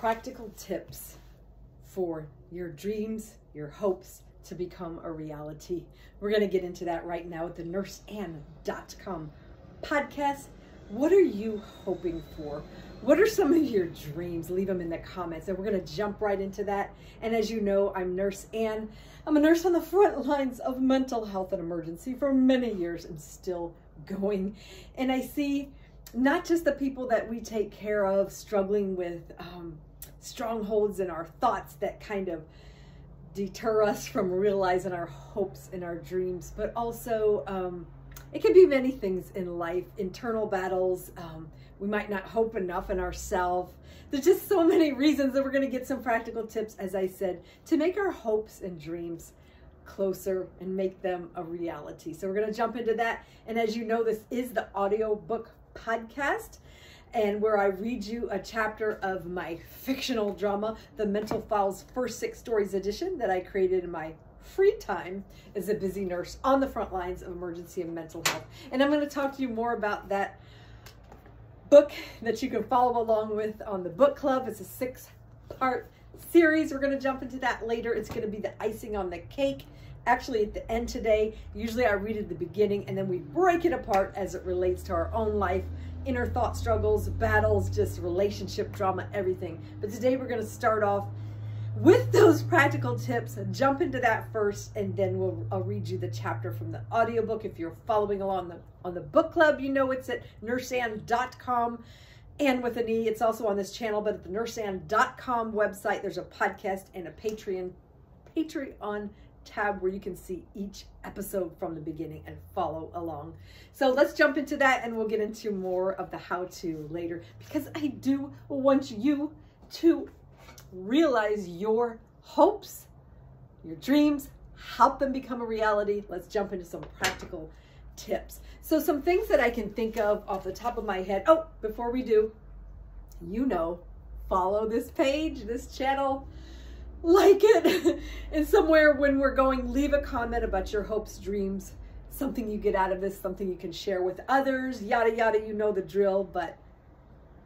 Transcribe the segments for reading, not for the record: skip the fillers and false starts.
practical tips for your dreams, your hopes to become a reality. We're going to get into that right now with the nurseann.com podcast. What are you hoping for? What are some of your dreams? Leave them in the comments, and we're going to jump right into that. And as you know, I'm Nurse Ann. I'm a nurse on the front lines of mental health and emergency for many years and still going. And I see not just the people that we take care of struggling with strongholds in our thoughts that kind of deter us from realizing our hopes and our dreams, but also it can be many things in life, internal battles. We might not hope enough in ourselves. There's just so many reasons that we're going to get some practical tips, as I said, to make our hopes and dreams closer and make them a reality. So we're going to jump into that. And as you know, this is the audiobook podcast, and where I read you a chapter of my fictional drama, The Mental Files First 6 Stories edition, that I created in my free time as a busy nurse on the front lines of emergency and mental health. And I'm going to talk to you more about that book that you can follow along with on the book club. It's a 6-part series. We're going to jump into that later. It's going to be the icing on the cake. Actually, at the end today, usually I read at the beginning and then we break it apart as it relates to our own life, inner thought struggles, battles, just relationship drama, everything. But today we're going to start off with those practical tips, jump into that first, and then I'll read you the chapter from the audiobook. If you're following along on the book club, you know it's at nurseann.com, and with an E. It's also on this channel, but at the nurseann.com website, there's a podcast and a Patreon tab where you can see each episode from the beginning and follow along. So let's jump into that, and we'll get into more of the how-to later, because I do want you to realize your hopes, your dreams, help them become a reality. Let's jump into some practical tips. So some things that I can think of off the top of my head. Oh, before we do, follow this page, this channel, like it, and somewhere when we're going, leave a comment about your hopes, dreams, something you get out of this, something you can share with others, yada, yada, you know the drill, but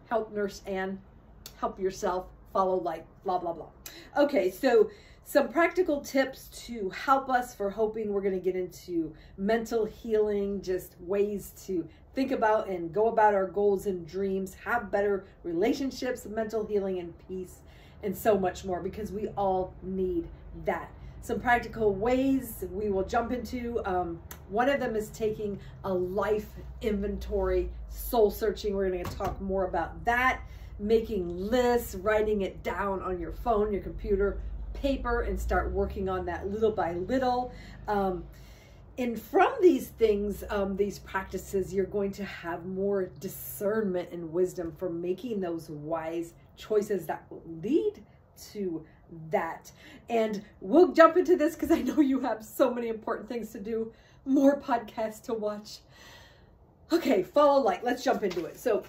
help Nurse Ann, help yourself, follow, like, blah, blah, blah. Okay, so some practical tips to help us for hoping. We're going to get into mental healing, just ways to think about and go about our goals and dreams, have better relationships, mental healing and peace, and so much more, because we all need that. Some practical ways we will jump into. One of them is taking a life inventory, soul searching. We're going to talk more about that. Making lists, writing it down on your phone, your computer, paper, and start working on that little by little. And from these things, these practices, you're going to have more discernment and wisdom for making those wise choices that will lead to that. And we'll jump into this because I know you have so many important things to do, more podcasts to watch. Okay, follow, like, let's jump into it. So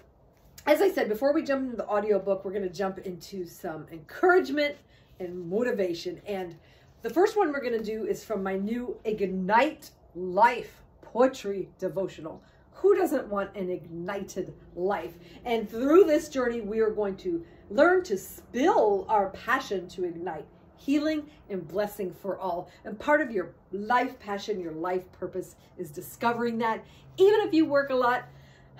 as I said, before we jump into the audiobook, we're going to jump into some encouragement and motivation. And the first one we're going to do is from my new Ignite Life Poetry Devotional. Who doesn't want an ignited life? And through this journey, we are going to learn to spill our passion to ignite healing and blessing for all. And part of your life passion, your life purpose, is discovering that. Even if you work a lot,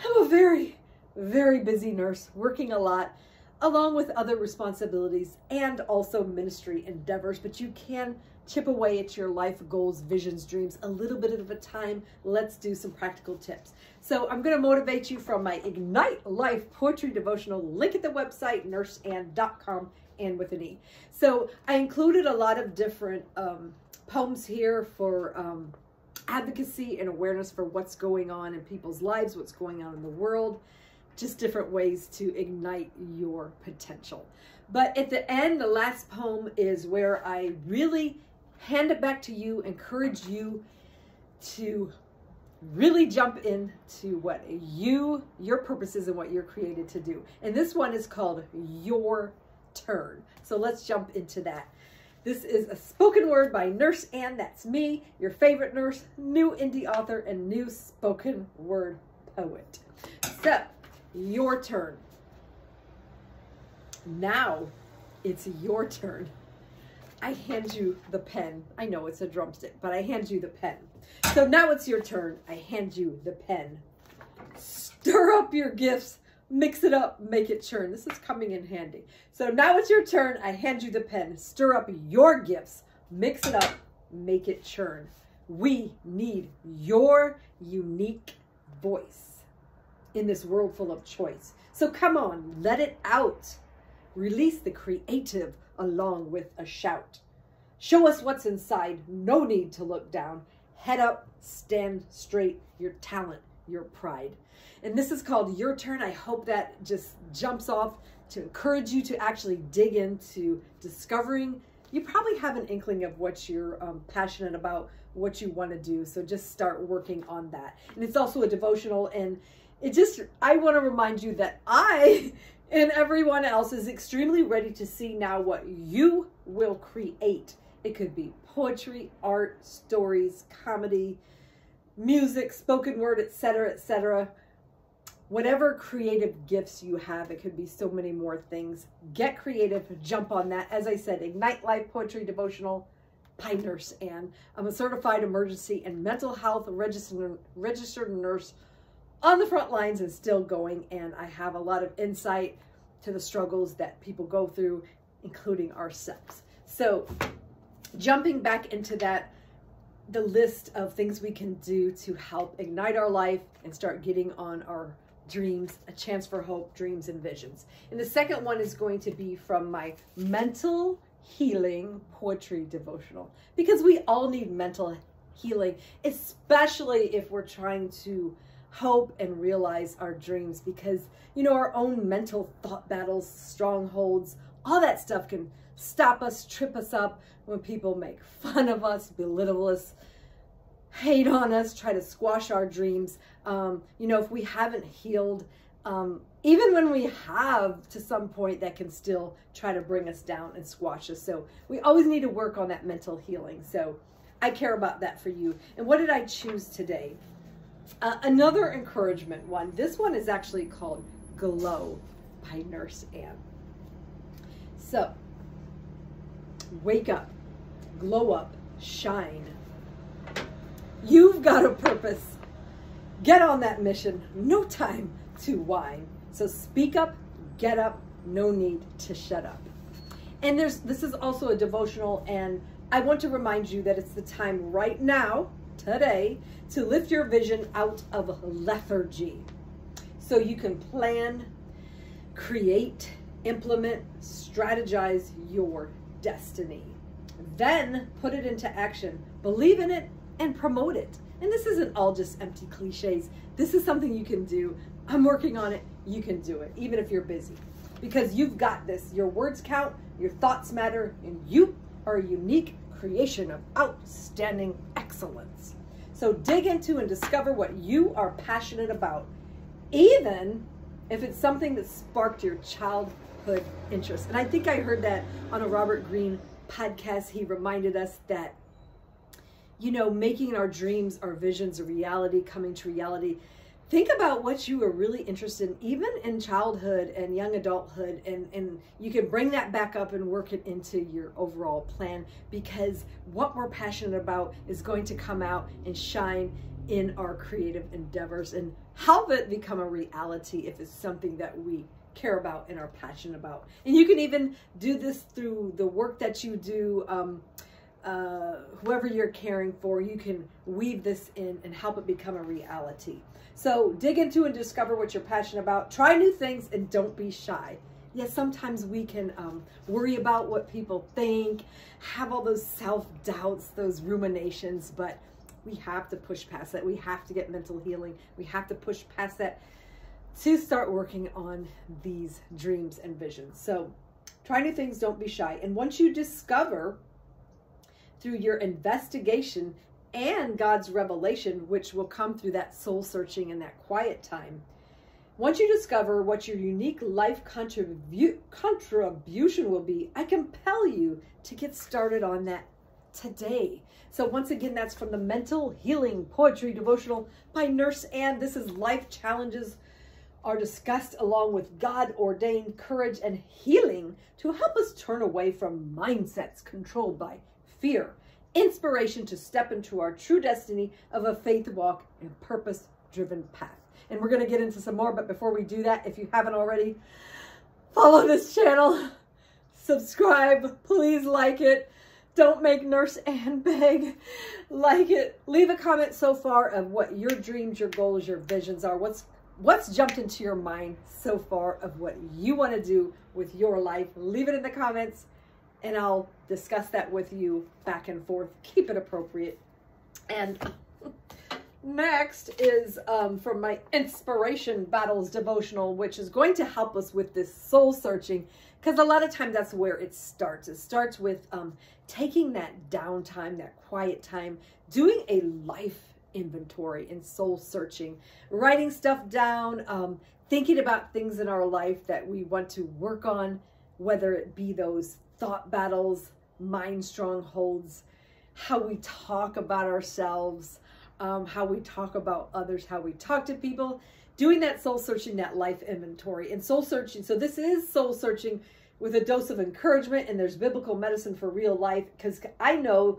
I'm a very busy nurse, working a lot, along with other responsibilities and also ministry endeavors, but you can chip away at your life goals, visions, dreams, a little bit at a time. Let's do some practical tips. So I'm going to motivate you from my Ignite Life Poetry Devotional, link at the website, nurseann.com, and with an E. So I included a lot of different poems here for advocacy and awareness for what's going on in people's lives, what's going on in the world, just different ways to ignite your potential. But at the end, the last poem is where I really hand it back to you, encourage you to really jump into what your purpose is and what you're created to do. And this one is called Your Turn. So let's jump into that. This is a spoken word by Nurse Ann. That's me, your favorite nurse, new indie author, and new spoken word poet. So, your turn. Now it's your turn. I hand you the pen. I know it's a drumstick, but I hand you the pen. So now it's your turn. I hand you the pen. Stir up your gifts. Mix it up. Make it churn. This is coming in handy. So now it's your turn. I hand you the pen. Stir up your gifts. Mix it up. Make it churn. We need your unique voice in this world full of choice. So come on, let it out. Release the creative along with a shout. Show us what's inside. No need to look down. Head up, stand straight. Your talent, your pride. And this is called Your Turn. I hope that just jumps off to encourage you to actually dig into discovering. You probably have an inkling of what you're passionate about, what you want to do. So just start working on that. And it's also a devotional. And I want to remind you that I and everyone else is extremely ready to see now what you will create. It could be poetry, art, stories, comedy, music, spoken word, etc., etc. Whatever creative gifts you have, it could be so many more things. Get creative, jump on that. As I said, Ignite Life Poetry Devotional by Nurse Ann. I'm a certified emergency and mental health registered nurse on the front lines and still going. And I have a lot of insight to the struggles that people go through, including ourselves. So jumping back into that, the list of things we can do to help ignite our life and start getting on our dreams, a chance for hope, dreams and visions. And the second one is going to be from my mental healing poetry devotional, because we all need mental healing, especially if we're trying to hope and realize our dreams, because you know, our own mental thought battles, strongholds, all that stuff can stop us, trip us up when people make fun of us, belittle us, hate on us, try to squash our dreams. You know, if we haven't healed, even when we have to some point, that can still try to bring us down and squash us. So we always need to work on that mental healing. So I care about that for you. And what did I choose today? Another encouragement one. This one is actually called Glow by Nurse Ann. So wake up, glow up, shine. You've got a purpose. Get on that mission. No time to whine. So speak up, get up, no need to shut up. And this is also a devotional, and I want to remind you that it's the time right now, today, to lift your vision out of lethargy. So you can plan, create, implement, strategize your destiny. Then put it into action. Believe in it and promote it. And this isn't all just empty cliches. This is something you can do. I'm working on it. You can do it, even if you're busy, because you've got this. Your words count, your thoughts matter, and you are a unique creation of outstanding excellence. So dig into and discover what you are passionate about, even if it's something that sparked your childhood interest. And I think I heard that on a Robert Greene podcast. He reminded us that, you know, making our dreams, our visions a reality, coming to reality. Think about what you were really interested in, even in childhood and young adulthood, and you can bring that back up and work it into your overall plan, because what we're passionate about is going to come out and shine in our creative endeavors and help it become a reality if it's something that we care about and are passionate about. And you can even do this through the work that you do. Whoever you're caring for, you can weave this in and help it become a reality. So dig into and discover what you're passionate about. Try new things and don't be shy. Yes, sometimes we can worry about what people think, have all those self-doubts, those ruminations, but we have to push past that. We have to get mental healing. We have to push past that to start working on these dreams and visions. So try new things, don't be shy. And once you discover through your investigation and God's revelation, which will come through that soul searching and that quiet time, once you discover what your unique life contribution will be, I compel you to get started on that today. So once again, that's from the Mental Healing Poetry Devotional by Nurse Ann. This is Life Challenges are discussed along with God-ordained courage and healing to help us turn away from mindsets controlled by fear, inspiration to step into our true destiny of a faith walk and purpose-driven path. And we're going to get into some more, but before we do that, if you haven't already, follow this channel, subscribe, please like it. Don't make Nurse Ann beg. Like it. Leave a comment so far of what your dreams, your goals, your visions are. What's jumped into your mind so far of what you want to do with your life. Leave it in the comments and I'll discuss that with you back and forth. Keep it appropriate. And next is from my Inspiration Battles devotional, which is going to help us with this soul searching, because a lot of times that's where it starts. It starts with taking that downtime, that quiet time, doing a life inventory and soul searching, writing stuff down, thinking about things in our life that we want to work on, whether it be those thought battles, mind strongholds, how we talk about ourselves, how we talk about others, how we talk to people, doing that soul searching, that life inventory and soul searching. So this is soul searching with a dose of encouragement, and there's biblical medicine for real life, because I know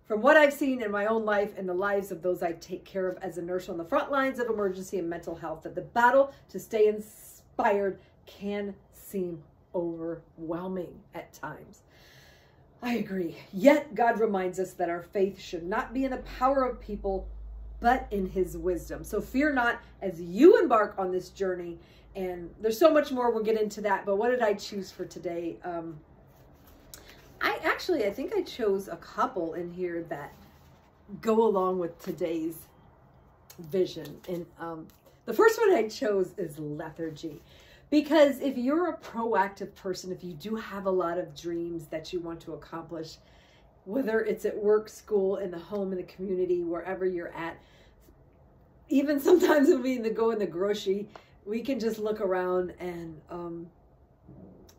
from what I've seen in my own life and the lives of those I take care of as a nurse on the front lines of emergency and mental health, that the battle to stay inspired can seem overwhelming at times. I agree. Yet God reminds us that our faith should not be in the power of people, but in his wisdom. So fear not as you embark on this journey. And there's so much more. We'll get into that. But what did I choose for today? I think I chose a couple in here that go along with today's vision. And the first one I chose is lethargy. Because if you're a proactive person, if you do have a lot of dreams that you want to accomplish, whether it's at work, school, in the home, in the community, wherever you're at, even sometimes when we go in the grocery, we can just look around and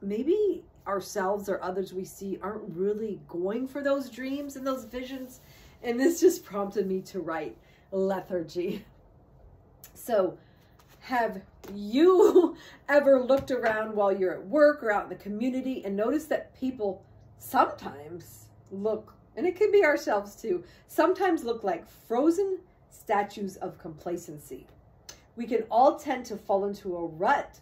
maybe ourselves or others we see aren't really going for those dreams and those visions. And this just prompted me to write lethargy. So have you ever looked around while you're at work or out in the community and noticed that people sometimes look, and it can be ourselves too, sometimes look like frozen statues of complacency? We can all tend to fall into a rut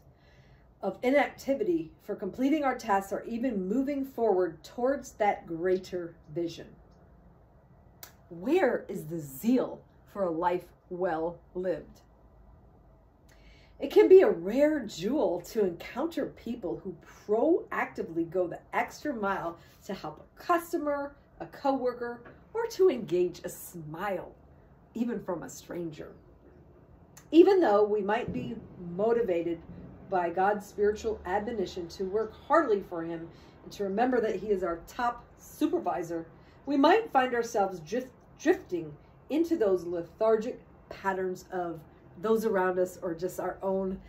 of inactivity for completing our tasks or even moving forward towards that greater vision. Where is the zeal for a life well lived? It can be a rare jewel to encounter people who proactively go the extra mile to help a customer, a coworker, or to engage a smile, even from a stranger. Even though we might be motivated by God's spiritual admonition to work hardly for him and to remember that he is our top supervisor, we might find ourselves drifting into those lethargic patterns of those around us, or just our own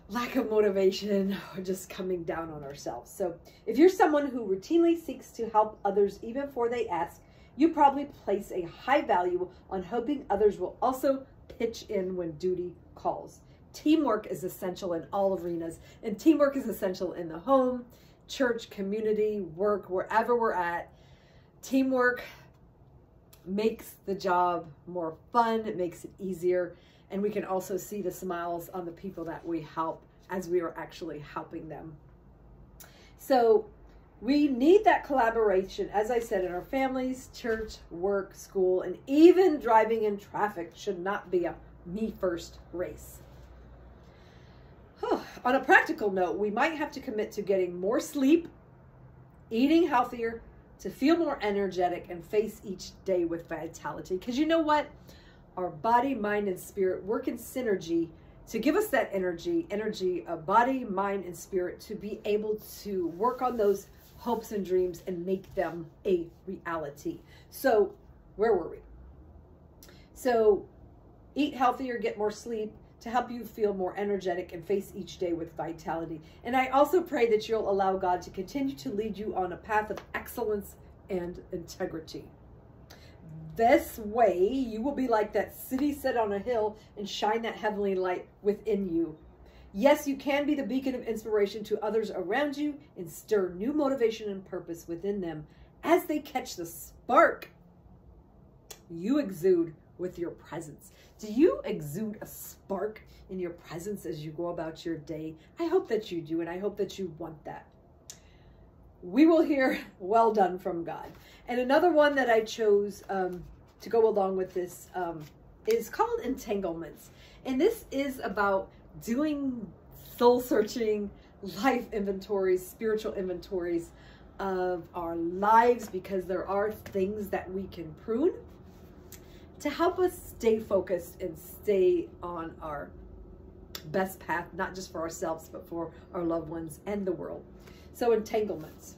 lack of motivation, or just coming down on ourselves. So if you're someone who routinely seeks to help others even before they ask, you probably place a high value on hoping others will also pitch in when duty calls. Teamwork is essential in all arenas, and teamwork is essential in the home, church, community, work, wherever we're at. Teamwork makes the job more fun. It makes it easier. And we can also see the smiles on the people that we help as we are actually helping them. So we need that collaboration, as I said, in our families, church, work, school, and even driving in traffic should not be a me first race. On a practical note, we might have to commit to getting more sleep, eating healthier, to feel more energetic and face each day with vitality. Because you know what? Our body, mind, and spirit work in synergy to give us that energy of body, mind, and spirit to be able to work on those hopes and dreams and make them a reality. So where were we? So eat healthier, get more sleep to help you feel more energetic and face each day with vitality. And I also pray that you'll allow God to continue to lead you on a path of excellence and integrity. This way, you will be like that city set on a hill and shine that heavenly light within you. Yes, you can be the beacon of inspiration to others around you and stir new motivation and purpose within them as they catch the spark you exude with your presence. Do you exude a spark in your presence as you go about your day? I hope that you do, and I hope that you want that. We will hear well done from God. And another one that I chose to go along with this is called entanglements. And this is about doing soul-searching life inventories, spiritual inventories of our lives, because there are things that we can prune to help us stay focused and stay on our best path, not just for ourselves, but for our loved ones and the world. So entanglements.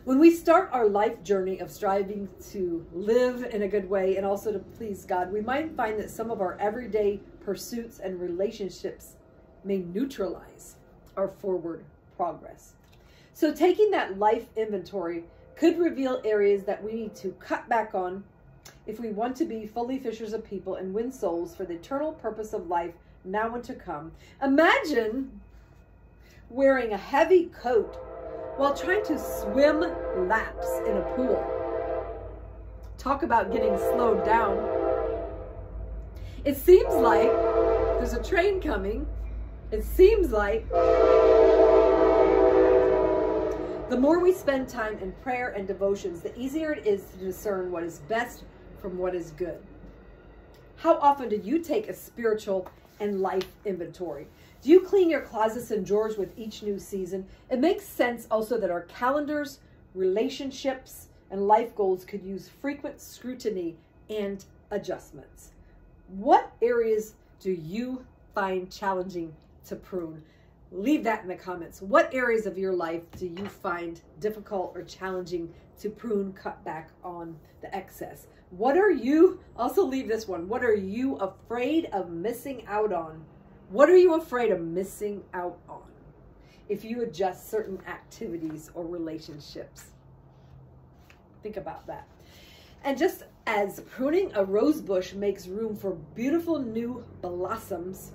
When we start our life journey of striving to live in a good way and also to please God, we might find that some of our everyday pursuits and relationships may neutralize our forward progress. So taking that life inventory could reveal areas that we need to cut back on if we want to be fully fishers of people and win souls for the eternal purpose of life now and to come. Imagine wearing a heavy coat while trying to swim laps in a pool. Talk about getting slowed down. It seems like there's a train coming. It seems like the more we spend time in prayer and devotions, the easier it is to discern what is best from what is good. How often do you take a spiritual and life inventory? Do you clean your closets and drawers with each new season? It makes sense also that our calendars, relationships, and life goals could use frequent scrutiny and adjustments. What areas do you find challenging to prune? Leave that in the comments. What areas of your life do you find difficult or challenging to prune, cut back on the excess? What are you, also leave this one, what are you afraid of missing out on? What are you afraid of missing out on if you adjust certain activities or relationships? Think about that. And just as pruning a rose bush makes room for beautiful new blossoms,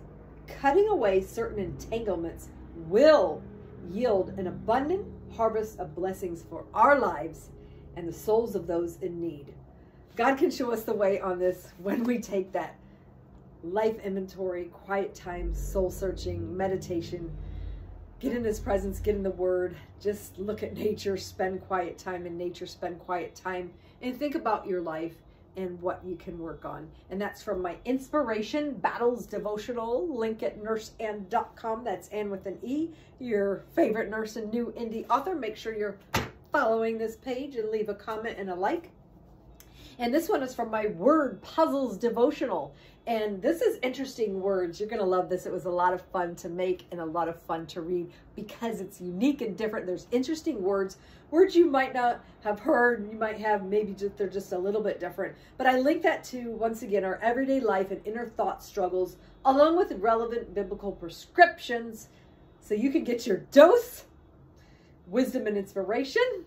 cutting away certain entanglements will yield an abundant harvest of blessings for our lives and the souls of those in need. God can show us the way on this when we take that life inventory, quiet time, soul searching, meditation, get in his presence, get in the word, just look at nature, spend quiet time in nature, spend quiet time, and think about your life and what you can work on. And that's from my Inspiration Battles devotional, link at nurseann.com. That's Ann with an E, your favorite nurse and new indie author. Make sure you're following this page and leave a comment and a like. And this one is from my Word Puzzles devotional. And this is interesting words. You're going to love this. It was a lot of fun to make and a lot of fun to read because it's unique and different. There's interesting words you might not have heard. You might have maybe they're just a little bit different. But I link that to, once again, our everyday life and inner thought struggles, along with relevant biblical prescriptions, so you can get your dose, wisdom and inspiration.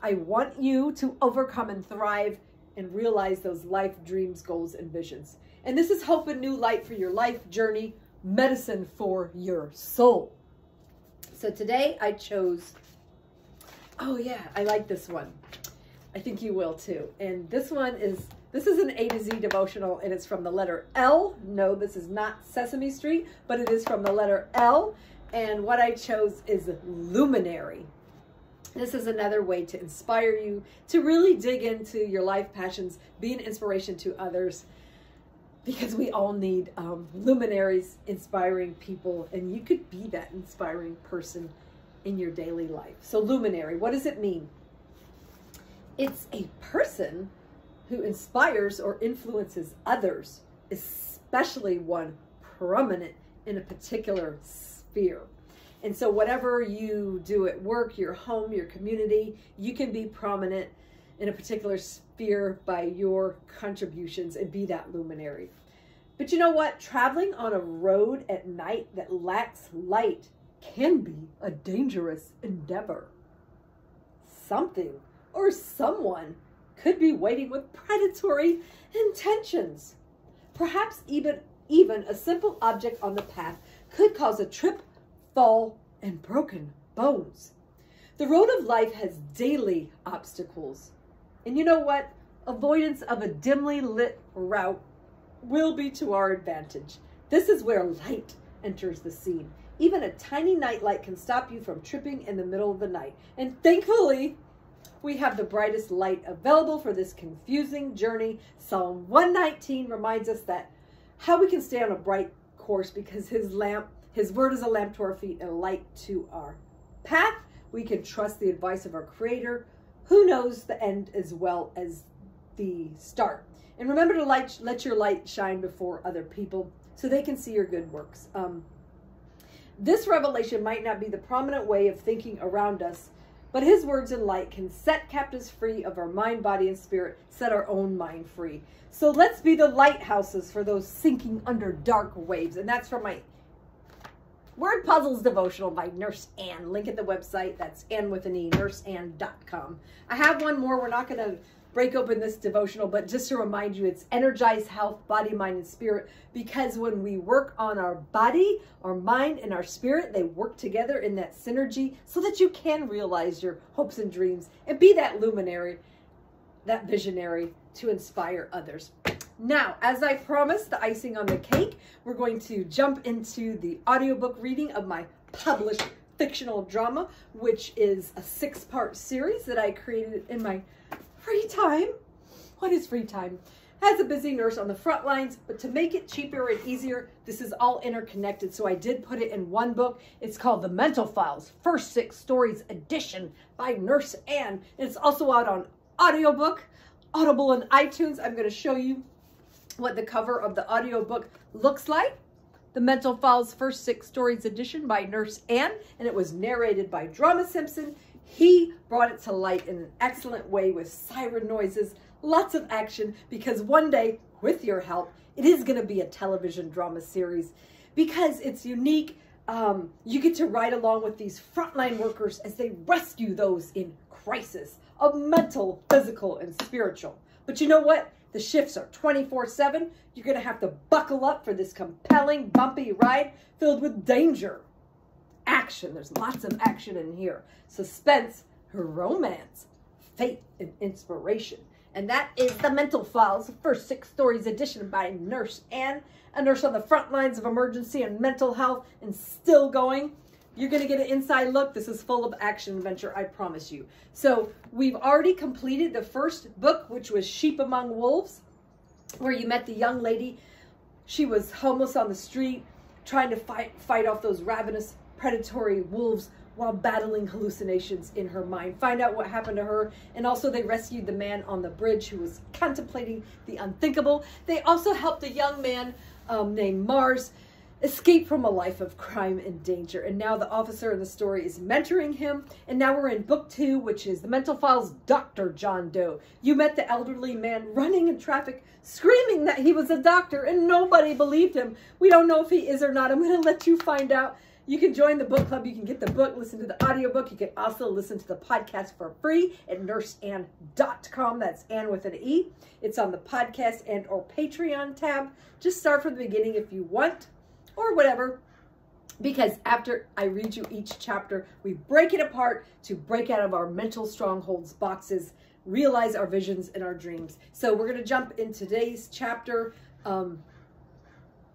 I want you to overcome and thrive and realize those life dreams, goals, and visions. And this is hope and new light for your life journey, medicine for your soul. So today I chose, oh yeah, I like this one. I think you will too. And this is an A to Z devotional, and it's from the letter L. No, this is not Sesame Street, but it is from the letter L. And what I chose is luminary. This is another way to inspire you to really dig into your life passions, be an inspiration to others, because we all need luminaries, inspiring people, and you could be that inspiring person in your daily life. So luminary, what does it mean? It's a person who inspires or influences others, especially one prominent in a particular sphere. And so whatever you do at work, your home, your community, you can be prominent in a particular sphere by your contributions and be that luminary. But you know what? Traveling on a road at night that lacks light can be a dangerous endeavor. Something or someone could be waiting with predatory intentions. Perhaps even a simple object on the path could cause a trip, fall, and broken bones. The road of life has daily obstacles. And you know what? Avoidance of a dimly lit route will be to our advantage. This is where light enters the scene. Even a tiny nightlight can stop you from tripping in the middle of the night. And thankfully, we have the brightest light available for this confusing journey. Psalm 119 reminds us that how we can stay on a bright course because his word is a lamp to our feet and a light to our path. We can trust the advice of our Creator, who knows the end as well as the start. And remember to let your light shine before other people so they can see your good works. This revelation might not be the prominent way of thinking around us, but his words and light can set captives free of our mind, body, and spirit, set our own mind free. So let's be the lighthouses for those sinking under dark waves. And that's from my Word Puzzles devotional by Nurse Ann. Link at the website. That's Ann with an E, nurseann.com. I have one more. We're not going to break open this devotional, but just to remind you, it's energize health, body, mind, and spirit, because when we work on our body, our mind, and our spirit, they work together in that synergy so that you can realize your hopes and dreams and be that luminary, that visionary to inspire others. Now, as I promised, the icing on the cake, we're going to jump into the audiobook reading of my published fictional drama, which is a 6-part series that I created in my free time. What is free time? As a busy nurse on the front lines, but to make it cheaper and easier, this is all interconnected. So I did put it in one book. It's called The Mental Files, First 6 Stories Edition by Nurse Ann. And it's also out on audiobook, Audible, and iTunes. I'm going to show you what the cover of the audiobook looks like. The Mental Files First 6 Stories Edition by Nurse Ann, and it was narrated by Drama Simpson. He brought it to light in an excellent way with siren noises, lots of action, because one day, with your help, it is going to be a television drama series because it's unique. You get to ride along with these frontline workers as they rescue those in crisis of mental, physical, and spiritual. But you know what? The shifts are 24/7. You're going to have to buckle up for this compelling, bumpy ride filled with danger. Action. There's lots of action in here. Suspense, romance, faith, and inspiration. And that is The Mental Files, First 6 Stories Edition by Nurse Ann, a nurse on the front lines of emergency and mental health and still going. You're going to get an inside look. This is full of action adventure, I promise you. So we've already completed the first book, which was Sheep Among Wolves, where you met the young lady. She was homeless on the street, trying to fight off those ravenous, predatory wolves while battling hallucinations in her mind. Find out what happened to her. And also they rescued the man on the bridge who was contemplating the unthinkable. They also helped a young man named Mars escape from a life of crime and danger. And now the officer in the story is mentoring him. And now we're in book 2, which is The Mental Files Dr. John Doe. You met the elderly man running in traffic, screaming that he was a doctor, and nobody believed him. We don't know if he is or not. I'm going to let you find out. You can join the book club. You can get the book, listen to the audiobook. You can also listen to the podcast for free at nurseann.com. That's Ann with an E. It's on the podcast and or Patreon tab. Just start from the beginning if you want, or whatever, because after I read you each chapter, we break it apart to break out of our mental strongholds boxes, realize our visions and our dreams. So we're going to jump in today's chapter,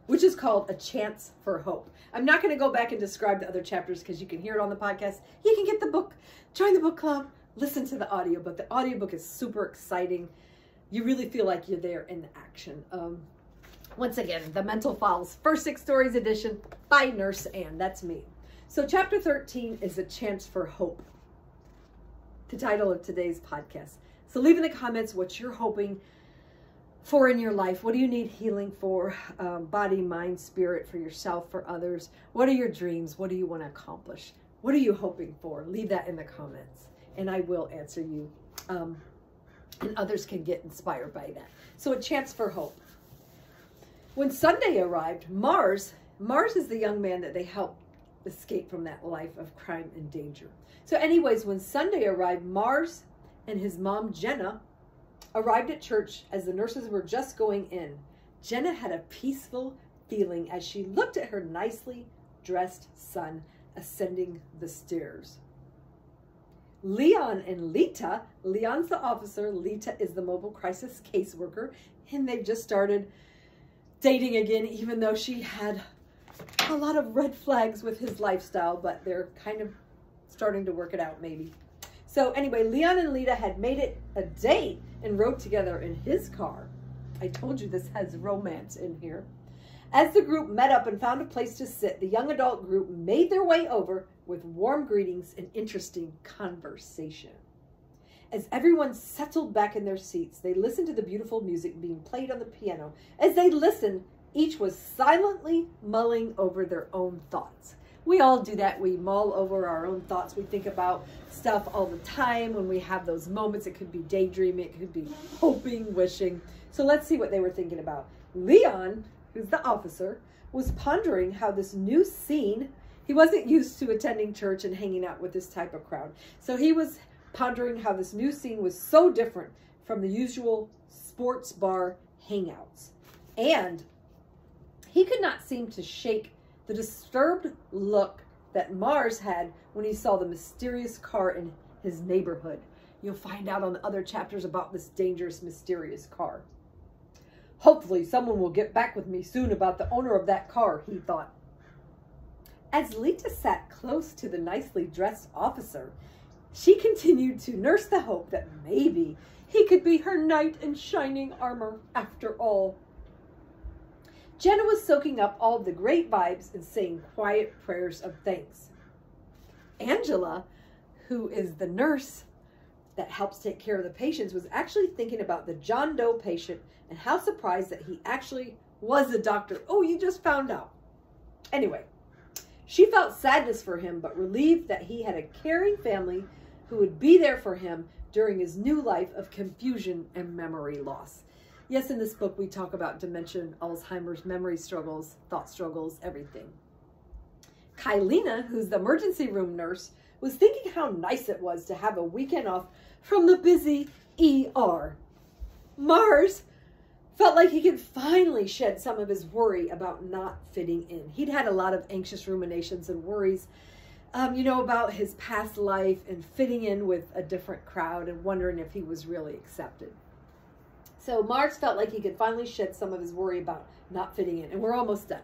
which is called A Chance for Hope. I'm not going to go back and describe the other chapters because you can hear it on the podcast. You can get the book, join the book club, listen to the audiobook. The audiobook is super exciting. You really feel like you're there in the action. Once again, The Mental Files, First 6 Stories Edition by Nurse Ann. That's me. So chapter 13 is A Chance for Hope, the title of today's podcast. So leave in the comments what you're hoping for in your life. What do you need healing for? Body, mind, spirit, for yourself, for others. What are your dreams? What do you want to accomplish? What are you hoping for? Leave that in the comments and I will answer you. And others can get inspired by that. So A Chance for Hope. When Sunday arrived, Mars is the young man that they helped escape from that life of crime and danger. So anyways, when Sunday arrived, Mars and his mom, Jenna, arrived at church as the nurses were just going in. Jenna had a peaceful feeling as she looked at her nicely dressed son ascending the stairs. Leon and Lita, Leon's the officer, Lita is the mobile crisis caseworker, and they've just started dating again, even though she had a lot of red flags with his lifestyle, but they're kind of starting to work it out maybe. So anyway, Leon and Lita had made it a date and rode together in his car. I told you this has romance in here. As the group met up and found a place to sit, the young adult group made their way over with warm greetings and interesting conversation. As everyone settled back in their seats, they listened to the beautiful music being played on the piano. As they listened, each was silently mulling over their own thoughts. We all do that. We mull over our own thoughts. We think about stuff all the time when we have those moments. It could be daydreaming. It could be hoping, wishing. So let's see what they were thinking about. Leon, who's the officer, was pondering how this new scene, he wasn't used to attending church and hanging out with this type of crowd. So he was pondering how this new scene was so different from the usual sports bar hangouts. And he could not seem to shake the disturbed look that Mars had when he saw the mysterious car in his neighborhood. You'll find out on the other chapters about this dangerous, mysterious car. Hopefully someone will get back with me soon about the owner of that car, he thought. As Lita sat close to the nicely dressed officer, she continued to nurse the hope that maybe he could be her knight in shining armor after all. Jenna was soaking up all of the great vibes and saying quiet prayers of thanks. Angela, who is the nurse that helps take care of the patients, was actually thinking about the John Doe patient and how surprised that he actually was a doctor. Oh, you just found out. Anyway, she felt sadness for him, but relieved that he had a caring family who would be there for him during his new life of confusion and memory loss. Yes, in this book, we talk about dementia, Alzheimer's, memory struggles, thought struggles, everything. Kylena, who's the emergency room nurse, was thinking how nice it was to have a weekend off from the busy ER. Mars felt like he could finally shed some of his worry about not fitting in. He'd had a lot of anxious ruminations and worries, about his past life and fitting in with a different crowd and wondering if he was really accepted. So Mars felt like he could finally shed some of his worry about not fitting in. And we're almost done.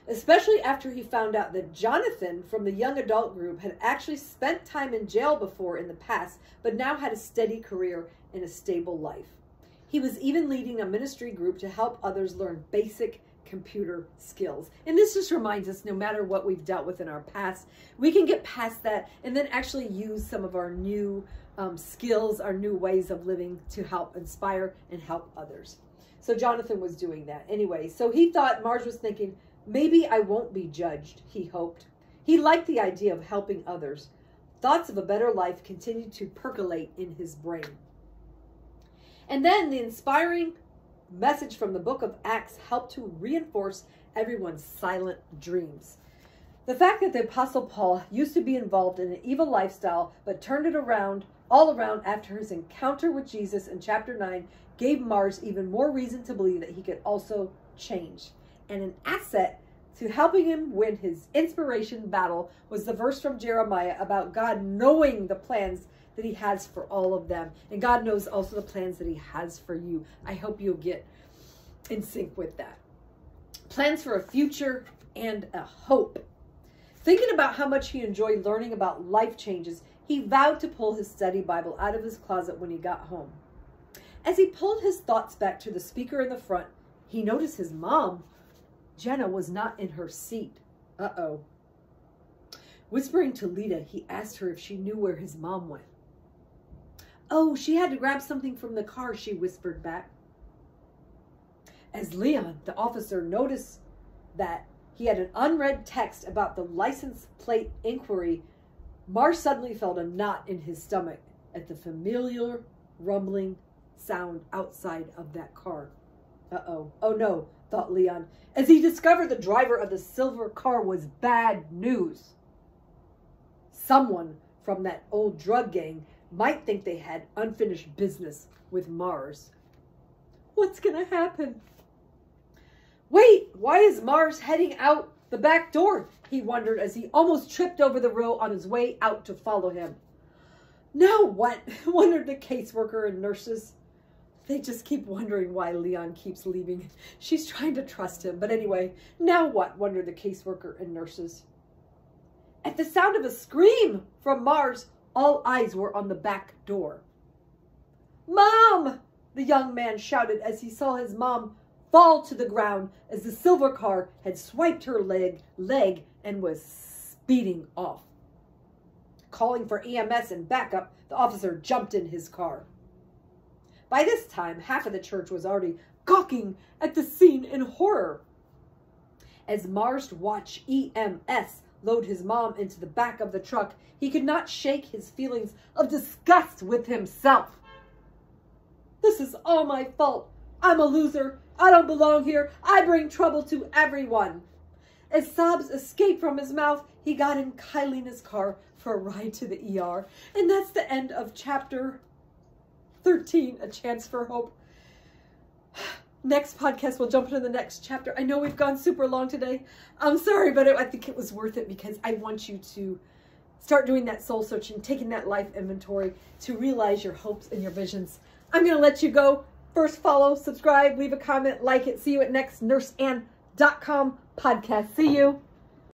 Especially after he found out that Jonathan from the young adult group had actually spent time in jail before in the past, but now had a steady career and a stable life. He was even leading a ministry group to help others learn basic computer skills. And this just reminds us, no matter what we've dealt with in our past, we can get past that and then actually use some of our new skills, our new ways of living to help inspire and help others. So Jonathan was doing that. Anyway, so he thought, Mars was thinking, maybe I won't be judged, he hoped. He liked the idea of helping others. Thoughts of a better life continued to percolate in his brain. And then the inspiring message from the book of Acts helped to reinforce everyone's silent dreams. The fact that the Apostle Paul used to be involved in an evil lifestyle, but turned it around, all around after his encounter with Jesus in chapter 9, gave Mars even more reason to believe that he could also change. And an asset to helping him win his inspiration battle was the verse from Jeremiah about God knowing the plans that he has for all of them. And God knows also the plans that he has for you. I hope you'll get in sync with that. Plans for a future and a hope. Thinking about how much he enjoyed learning about life changes, he vowed to pull his study Bible out of his closet when he got home. As he pulled his thoughts back to the speaker in the front, he noticed his mom, Jenna, was not in her seat. Uh-oh. Whispering to Lita, he asked her if she knew where his mom went. Oh, she had to grab something from the car, she whispered back. As Leon, the officer, noticed that he had an unread text about the license plate inquiry, Mars suddenly felt a knot in his stomach at the familiar rumbling sound outside of that car. Uh-oh. Oh no, thought Leon, as he discovered the driver of the silver car was bad news. Someone from that old drug gang might think they had unfinished business with Mars. What's going to happen? Wait, why is Mars heading out The back door, he wondered as he almost tripped over the rail on his way out to follow him. Now what? Wondered the caseworker and nurses. They just keep wondering why Leon keeps leaving. She's trying to trust him. But anyway, now what? Wondered the caseworker and nurses. At the sound of a scream from Mars, all eyes were on the back door. Mom! The young man shouted as he saw his mom fall to the ground as the silver car had swiped her leg and was speeding off. Calling for EMS and backup, the officer jumped in his car. By this time, half of the church was already gawking at the scene in horror. As Mars watched EMS load his mom into the back of the truck, he could not shake his feelings of disgust with himself. This is all my fault. I'm a loser. I don't belong here. I bring trouble to everyone. As sobs escaped from his mouth, he got in Kylie's car for a ride to the ER. And that's the end of chapter 13, A Chance for Hope. Next podcast, we'll jump into the next chapter. I know we've gone super long today. I'm sorry, but I think it was worth it because I want you to start doing that soul searching, taking that life inventory to realize your hopes and your visions. I'm going to let you go. First, follow, subscribe, leave a comment, like it. See you at next nurseann.com podcast. See you.